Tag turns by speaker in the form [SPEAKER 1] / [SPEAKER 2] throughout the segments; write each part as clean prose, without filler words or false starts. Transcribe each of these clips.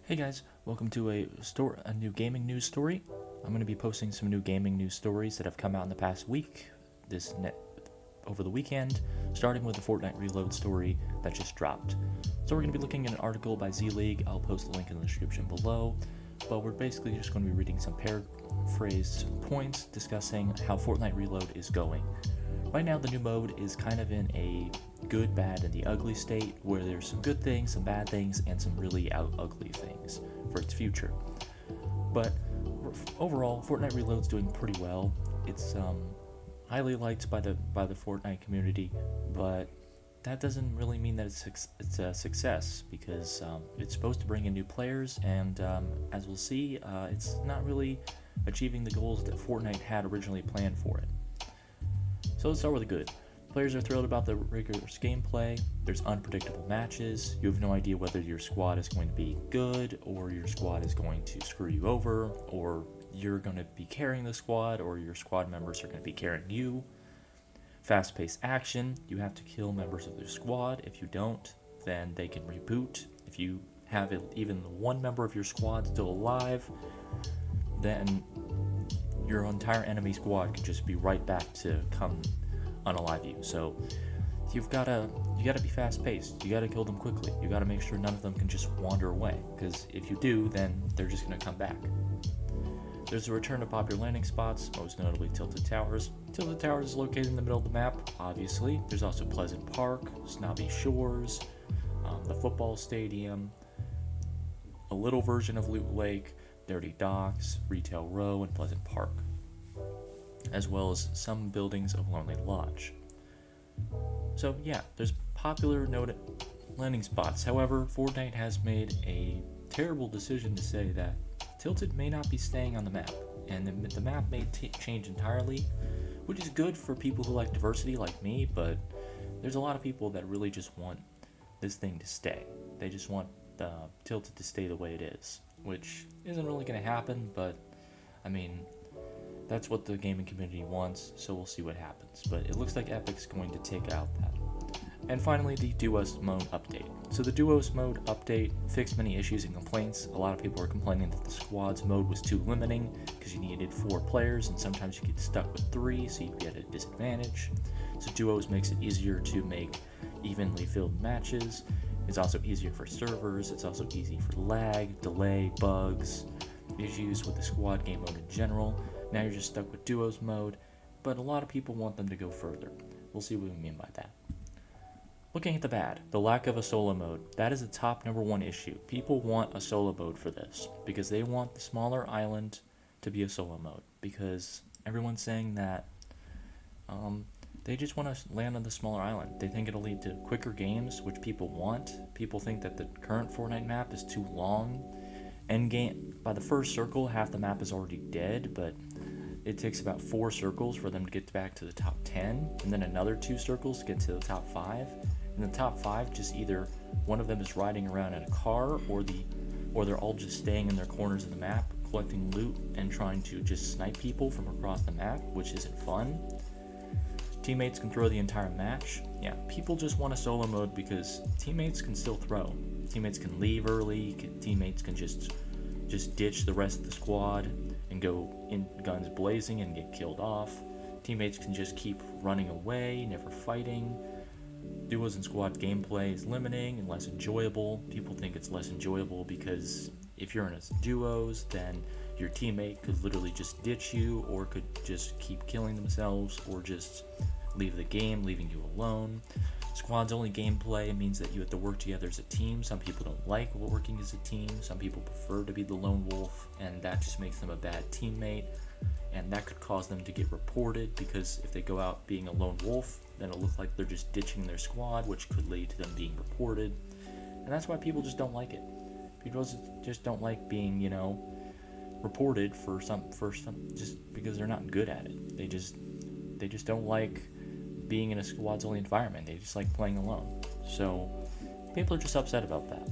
[SPEAKER 1] Hey guys, welcome to a new gaming news story. I'm going to be posting some new gaming news stories that have come out in the past week, over the weekend, starting with the Fortnite Reload story that just dropped. So we're going to be looking at an article by Z League. I'll post the link in the description below, but we're basically just going to be reading some paraphrased points discussing how Fortnite Reload is going. Right now, the new mode is kind of in a good, bad, and the ugly state, where there's some good things, some bad things, and some really ugly things for its future. But overall, Fortnite Reload's doing pretty well. It's highly liked by the Fortnite community, but that doesn't really mean that it's a success, because it's supposed to bring in new players, and as we'll see, it's not really achieving the goals that Fortnite had originally planned for it. So let's start with the good. Players are thrilled about the rigorous gameplay. There's unpredictable matches. You have no idea whether your squad is going to be good, or your squad is going to screw you over, or you're going to be carrying the squad, or your squad members are going to be carrying you. Fast-paced action. You have to kill members of your squad. If you don't, then they can reboot. If you have even one member of your squad still alive, then your entire enemy squad can just be right back to come unalive you. So you gotta be fast paced. You gotta kill them quickly. You gotta make sure none of them can just wander away, because if you do, then they're just gonna come back. There's a return to popular landing spots, most notably Tilted Towers. Tilted Towers is located in the middle of the map, obviously. There's also Pleasant Park, Snobby Shores, the football stadium, a little version of Loot Lake, Dirty Docks, Retail Row, and Pleasant Park, as well as some buildings of Lonely Lodge. So yeah, there's popular noted landing spots. However, Fortnite has made a terrible decision to say that Tilted may not be staying on the map, and the map may change entirely, which is good for people who like diversity like me, but there's a lot of people that really just want this thing to stay. They just want Tilted to stay the way it is, which isn't really going to happen, but I mean, that's what the gaming community wants, so we'll see what happens. But it looks like Epic's going to take out that. And finally, the Duos mode update. So the Duos mode update fixed many issues and complaints. A lot of people are complaining that the squads mode was too limiting, because you needed 4 players, and sometimes you get stuck with 3, so you get a disadvantage. So Duos makes it easier to make evenly filled matches. It's also easier for servers. It's also easy for lag, delay, bugs, issues with the squad game mode in general. Now you're just stuck with Duos mode, but a lot of people want them to go further. We'll see what we mean by that. Looking at the bad, the lack of a solo mode. That is the top #1 issue. People want a solo mode for this, because they want the smaller island to be a solo mode, because everyone's saying that they just want to land on the smaller island. They think it'll lead to quicker games, which people want. People think that the current Fortnite map is too long. Endgame, by the first circle, half the map is already dead, but it takes about 4 circles for them to get back to the top 10, and then another 2 circles to get to the top 5. And the top 5, just either one of them is riding around in a car, or they're all just staying in their corners of the map, collecting loot and trying to just snipe people from across the map, which isn't fun. Teammates can throw the entire match. Yeah, people just want a solo mode because teammates can still throw. Teammates can leave early. Teammates can just ditch the rest of the squad and go in guns blazing and get killed off. Teammates can just keep running away, never fighting. Duos and squad gameplay is limiting and less enjoyable. People think it's less enjoyable because if you're in a duos, then your teammate could literally just ditch you, or could just keep killing themselves, or just leave the game, leaving you alone. Squads only gameplay means that you have to work together as a team. Some people don't like working as a team. Some people prefer to be the lone wolf, and that just makes them a bad teammate, and that could cause them to get reported, because if they go out being a lone wolf, then it'll look like they're just ditching their squad, which could lead to them being reported. And that's why people just don't like it. People just don't like being, reported for some just because they're not good at it. They just don't like being in a squads only environment. They just like playing alone. So people are just upset about that.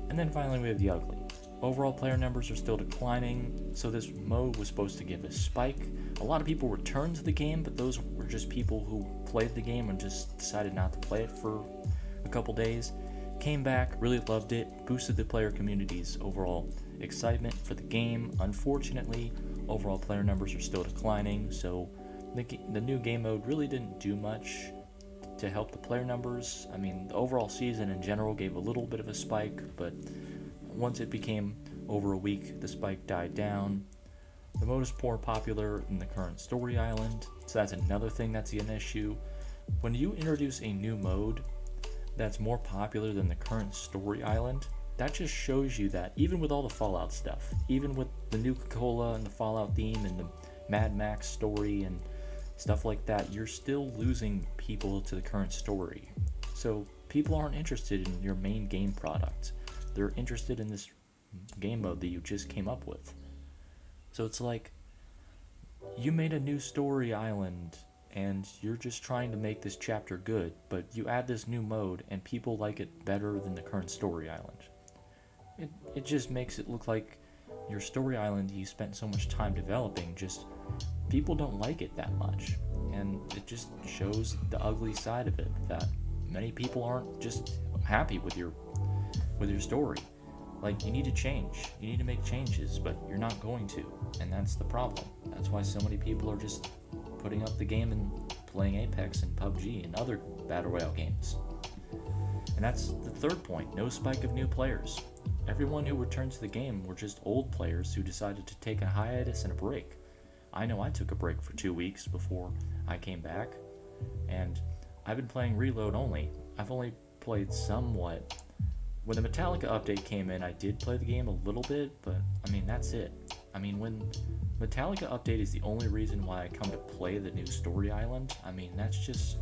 [SPEAKER 1] And then finally we have the ugly. Overall player numbers are still declining, so this mode was supposed to give a spike. A lot of people returned to the game, but those were just people who played the game and just decided not to play it for a couple days. Came back, really loved it, boosted the player community's overall excitement for the game. Unfortunately, overall player numbers are still declining, so the new game mode really didn't do much to help the player numbers. I mean, the overall season in general gave a little bit of a spike, but once it became over a week, the spike died down. The mode is more popular than the current story island, so that's another thing that's an issue. When you introduce a new mode that's more popular than the current story island, that just shows you that even with all the Fallout stuff, even with the Nuka-Cola and the Fallout theme and the Mad Max story and stuff like that, you're still losing people to the current story. So people aren't interested in your main game product. They're interested in this game mode that you just came up with. So it's like, you made a new story island and you're just trying to make this chapter good, but you add this new mode and people like it better than the current story island. It just makes it look like your story island you spent so much time developing, just people don't like it that much. And it just shows the ugly side of it, that many people aren't just happy with your story. Like, you need to change. You need to make changes, but you're not going to. And that's the problem. That's why so many people are just putting up the game and playing Apex and PUBG and other Battle Royale games. And that's the third point, no spike of new players. Everyone who returned to the game were just old players who decided to take a hiatus and a break. I know I took a break for 2 weeks before I came back, and I've been playing Reload only. I've only played somewhat. When the Metallica update came in, I did play the game a little bit, but I mean, that's it. I mean, when Metallica update is the only reason why I come to play the new story island, I mean, that just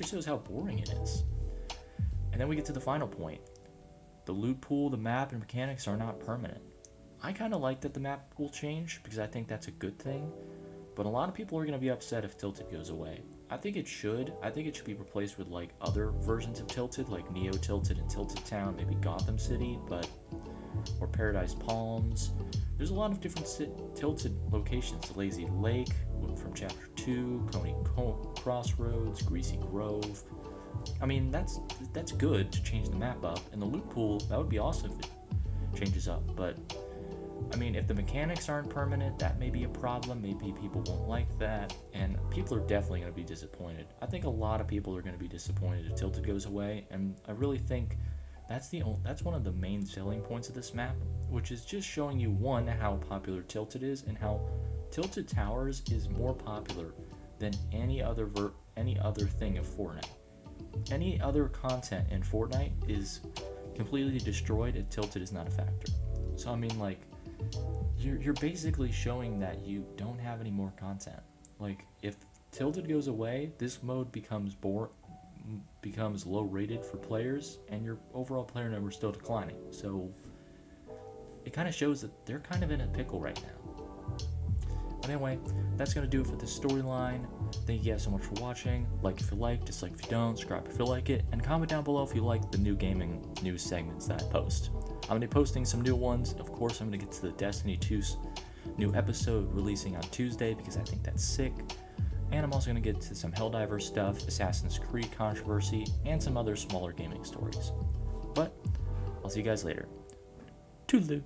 [SPEAKER 1] shows how boring it is. And then we get to the final point. The loot pool, the map, and mechanics are not permanent. I kind of like that the map will change because I think that's a good thing, but a lot of people are going to be upset if Tilted goes away. I think it should. I think it should be replaced with like other versions of Tilted, like Neo Tilted and Tilted Town, maybe Gotham City, or Paradise Palms. There's a lot of different Tilted locations. Lazy Lake from Chapter 2, Coney Crossroads, Greasy Grove. I mean, that's good to change the map up, and the loot pool, that would be awesome if it changes up, but I mean, if the mechanics aren't permanent, that may be a problem. Maybe people won't like that, and people are definitely going to be disappointed. I think a lot of people are going to be disappointed if Tilted goes away, and I really think that's one of the main selling points of this map, which is just showing you, one, how popular Tilted is, and how Tilted Towers is more popular than any other thing of Fortnite. Any other content in Fortnite is completely destroyed and Tilted is not a factor. So I mean, like, you're basically showing that you don't have any more content. Like, if Tilted goes away, this mode becomes low rated for players, and your overall player number is still declining. So it kind of shows that they're kind of in a pickle right now. But anyway, that's going to do it for this storyline. Thank you guys so much for watching. Like if you like, dislike if you don't, subscribe if you like it, and comment down below if you like the new gaming news segments that I post. I'm going to be posting some new ones. Of course, I'm going to get to the Destiny 2's new episode releasing on Tuesday because I think that's sick. And I'm also going to get to some Helldiver stuff, Assassin's Creed controversy, and some other smaller gaming stories. But I'll see you guys later. Toodaloo.